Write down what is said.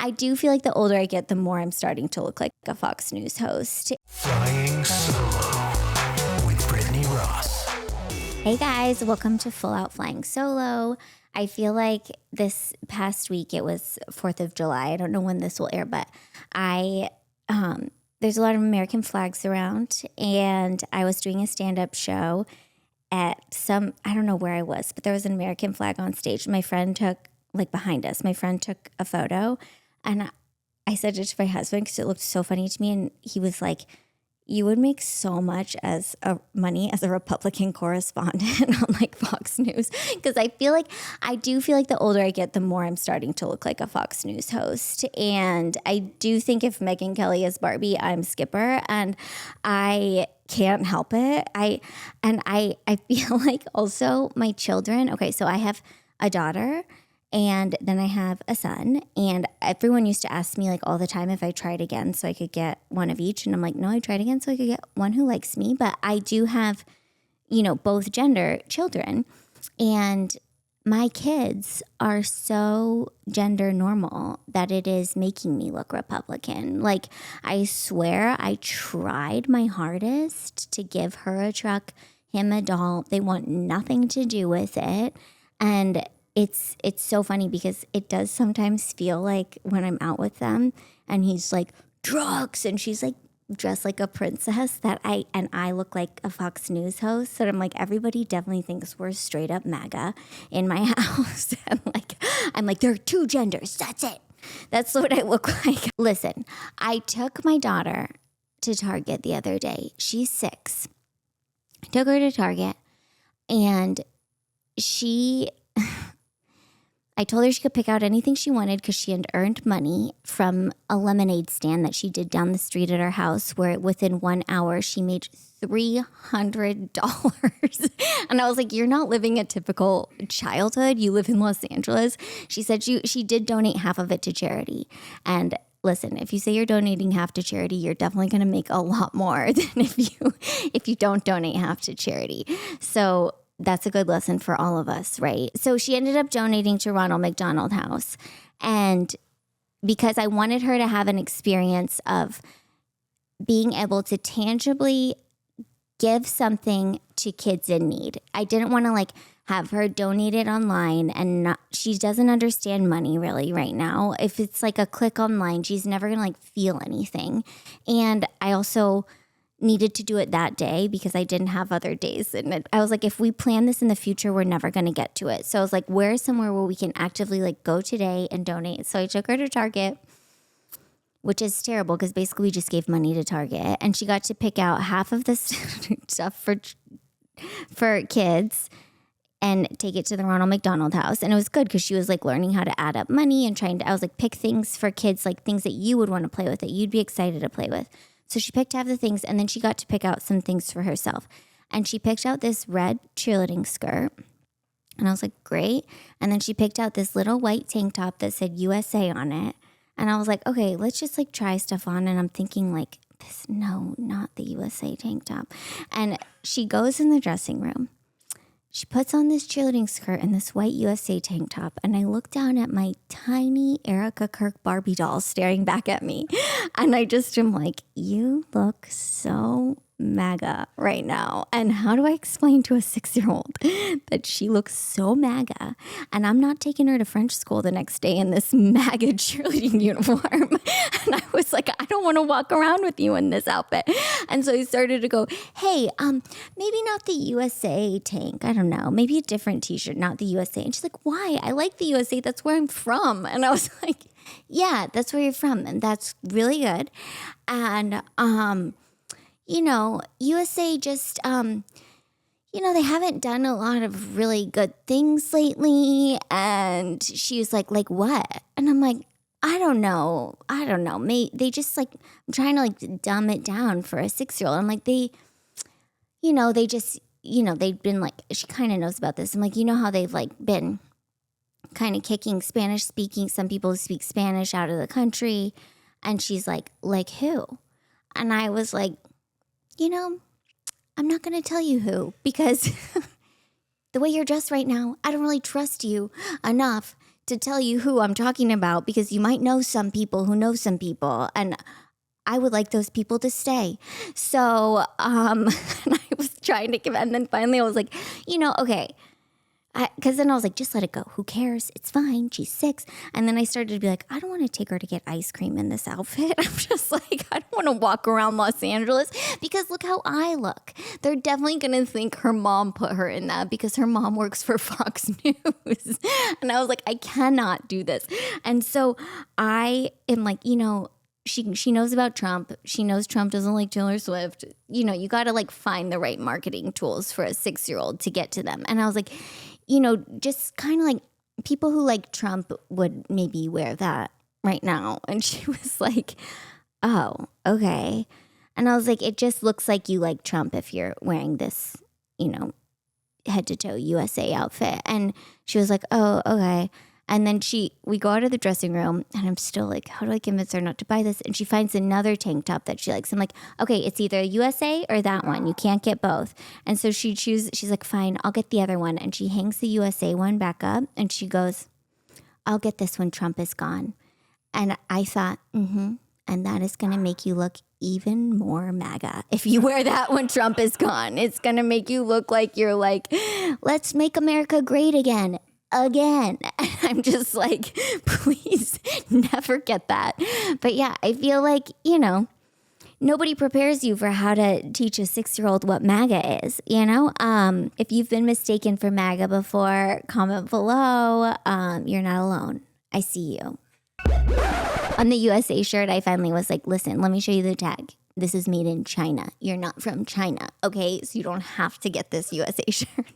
I do feel like the older I get, the more I'm starting to look like a Fox News host. Flying Solo with Brittany Ross. Hey guys, welcome to Full Out Flying Solo. I feel like this past week, it was 4th of July. I don't know when this will air, but there's a lot of American flags around, and I was doing a stand-up show at I don't know where I was, but there was an American flag on stage. My friend took, behind us, my friend took a photo, and I said it to my husband because it looked so funny to me, and he was like, you would make so much money as a Republican correspondent on Fox News. Because I do feel like the older I get, the more I'm starting to look like a Fox News host. And I do think if Megyn Kelly is Barbie, I'm Skipper, and I can't help it. I feel like also my children. Okay, so I have a daughter, and then I have a son, and everyone used to ask me all the time if I tried again so I could get one of each. And I'm like, no, I tried again so I could get one who likes me. But I do have, both gender children, and my kids are so gender normal that it is making me look Republican. I swear I tried my hardest to give her a truck, him a doll. They want nothing to do with it. And it's so funny because it does sometimes feel like when I'm out with them and he's like, drugs, and she's dressed like a princess, that I look like a Fox News host. And I'm like, everybody definitely thinks we're straight up MAGA in my house. And I'm like, there are two genders. That's it. That's what I look like. Listen, I took my daughter to Target the other day. She's 6. I took her to Target, and I told her she could pick out anything she wanted because she had earned money from a lemonade stand that she did down the street at her house, where within 1 hour she made $300. And I was like, you're not living a typical childhood. You live in Los Angeles. She said she did donate half of it to charity. And listen, if you say you're donating half to charity, you're definitely going to make a lot more than if you don't donate half to charity. So that's a good lesson for all of us, right? So she ended up donating to Ronald McDonald House. And because I wanted her to have an experience of being able to tangibly give something to kids in need. I didn't want to have her donate it online, and she doesn't understand money really right now. If it's a click online, she's never going to feel anything. And I also needed to do it that day because I didn't have other days. And I was like, if we plan this in the future, we're never going to get to it. So I was like, where's somewhere where we can actively go today and donate? So I took her to Target, which is terrible because basically we just gave money to Target, and she got to pick out half of the stuff for kids and take it to the Ronald McDonald House. And it was good because she was learning how to add up money and I was pick things for kids, things that you would want to play with, that you'd be excited to play with. So she picked half the things, and then she got to pick out some things for herself. And she picked out this red cheerleading skirt. And I was like, great. And then she picked out this little white tank top that said USA on it. And I was like, okay, let's just try stuff on. And I'm thinking no, not the USA tank top. And she goes in the dressing room. She puts on this cheerleading skirt and this white USA tank top, and I look down at my tiny Erica Kirk Barbie doll staring back at me, and I just am like, you look so MAGA right now. And how do I explain to a 6-year-old that she looks so MAGA? And I'm not taking her to French school the next day in this MAGA cheerleading uniform. And I was like, I don't want to walk around with you in this outfit. And so he started to go, hey, maybe not the USA tank. I don't know. Maybe a different t-shirt, not the USA. And she's like, why? I like the USA. That's where I'm from. And I was like, yeah, that's where you're from. And that's really good. And, USA just, they haven't done a lot of really good things lately. And she was like what? And I'm like, I don't know. They just I'm trying to dumb it down for a 6-year-old. I'm like, they've been she kind of knows about this. I'm like, how they've been kind of kicking Spanish speaking, some people who speak Spanish out of the country. And she's like who? And I was like, I'm not going to tell you who, because the way you're dressed right now, I don't really trust you enough to tell you who I'm talking about because you might know some people who know some people, and I would like those people to stay. So and I was trying to give, and then finally I was like, okay. Because then I was like, just let it go. Who cares? It's fine. She's 6. And then I started to be like, I don't want to take her to get ice cream in this outfit. I'm just like, I don't want to walk around Los Angeles because look how I look. They're definitely going to think her mom put her in that because her mom works for Fox News. And I was like, I cannot do this. And so I am like, she knows about Trump. She knows Trump doesn't like Taylor Swift. You got to like find the right marketing tools for a 6-year-old to get to them. And I was like, just kind of like people who like Trump would maybe wear that right now. And she was like, oh, okay. And I was like, it just looks like you like Trump if you're wearing this, head to toe USA outfit. And she was like, oh, okay. And then we go out of the dressing room and I'm still like, how do I convince her not to buy this? And she finds another tank top that she likes. I'm like, okay, it's either USA or that one. You can't get both. And so she's like, fine, I'll get the other one. And she hangs the USA one back up and she goes, I'll get this when Trump is gone. And I thought, and that is going to make you look even more MAGA. If you wear that when Trump is gone, it's going to make you look like you're like, let's make America great again. I'm just like, please never get that. But yeah, I feel like, nobody prepares you for how to teach a 6-year-old what MAGA is, If you've been mistaken for MAGA before, comment below. You're not alone. I see you. On the USA shirt, I finally was like, listen, let me show you the tag. This is made in China. You're not from China, okay? So you don't have to get this USA shirt.